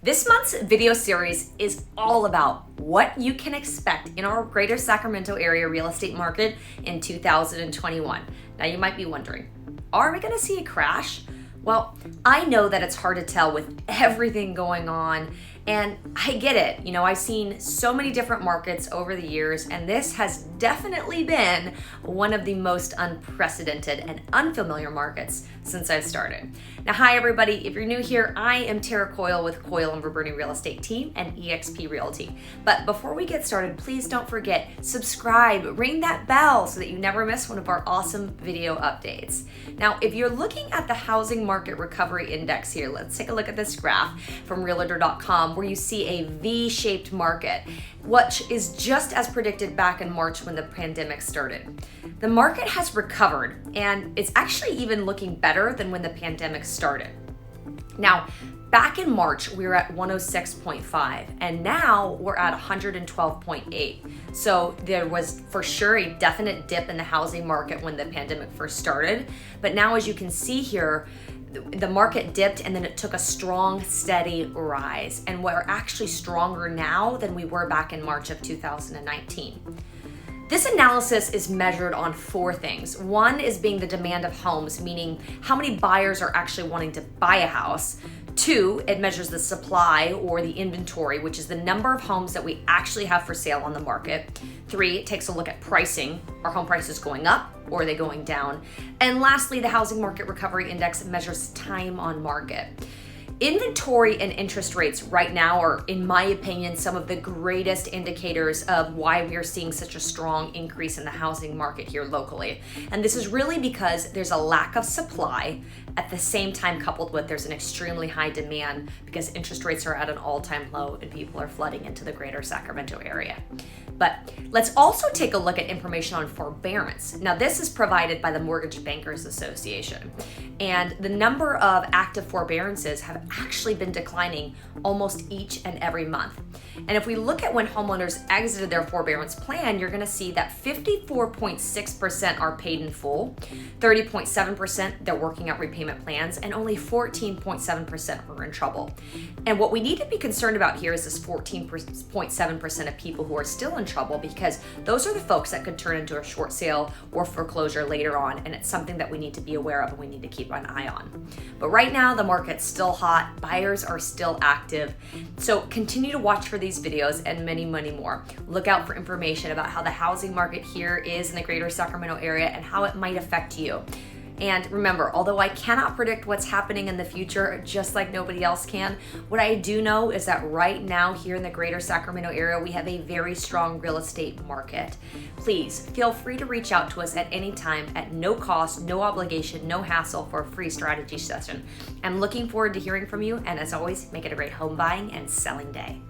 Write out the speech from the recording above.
This month's video series is all about what you can expect in our greater Sacramento area real estate market in 2021. Now you might be wondering, are we gonna see a crash? Well, I know that it's hard to tell with everything going on, and I get it. You know, I've seen so many different markets over the years, and this has definitely been one of the most unprecedented and unfamiliar markets since I've started. Now, hi everybody. If you're new here, I am Tara Coyle with Coyle and Verberne Real Estate Team and Exp Realty. But before we get started, please don't forget, subscribe, ring that bell so that you never miss one of our awesome video updates. Now, if you're looking at the housing market recovery index here, let's take a look at this graph from realtor.com where you see a V-shaped market, which is just as predicted back in March when the pandemic started. The market has recovered, and it's actually even looking better than when the pandemic started. Now, back in March, we were at 106.5, and now we're at 112.8. So there was for sure a definite dip in the housing market when the pandemic first started. But now, as you can see here, the market dipped and then it took a strong, steady rise. And we're actually stronger now than we were back in March of 2019. This analysis is measured on four things. One is being the demand of homes, meaning how many buyers are actually wanting to buy a house. Two, it measures the supply or the inventory, which is the number of homes that we actually have for sale on the market. Three, it takes a look at pricing. Are home prices going up or are they going down? And lastly, the housing market recovery index measures time on market. Inventory and interest rates right now are, in my opinion, some of the greatest indicators of why we are seeing such a strong increase in the housing market here locally. And this is really because there's a lack of supply at the same time coupled with there's an extremely high demand because interest rates are at an all-time low and people are flooding into the greater Sacramento area. But let's also take a look at information on forbearance. Now, this is provided by the Mortgage Bankers Association, and the number of active forbearances have actually been declining almost each and every month. And if we look at when homeowners exited their forbearance plan, you're gonna see that 54.6% are paid in full, 30.7% they're working out repayment plans, and only 14.7% are in trouble. And what we need to be concerned about here is this 14.7% of people who are still in trouble, because those are the folks that could turn into a short sale or foreclosure later on, and it's something that we need to be aware of and we need to keep an eye on. But right now, the market's still hot, buyers are still active, so continue to watch for these videos and many, many more. Look out for information about how the housing market here is in the greater Sacramento area and how it might affect you. And remember, although I cannot predict what's happening in the future, just like nobody else can, what I do know is that right now here in the greater Sacramento area, we have a very strong real estate market. Please feel free to reach out to us at any time at no cost, no obligation, no hassle for a free strategy session. I'm looking forward to hearing from you, and as always, make it a great home buying and selling day.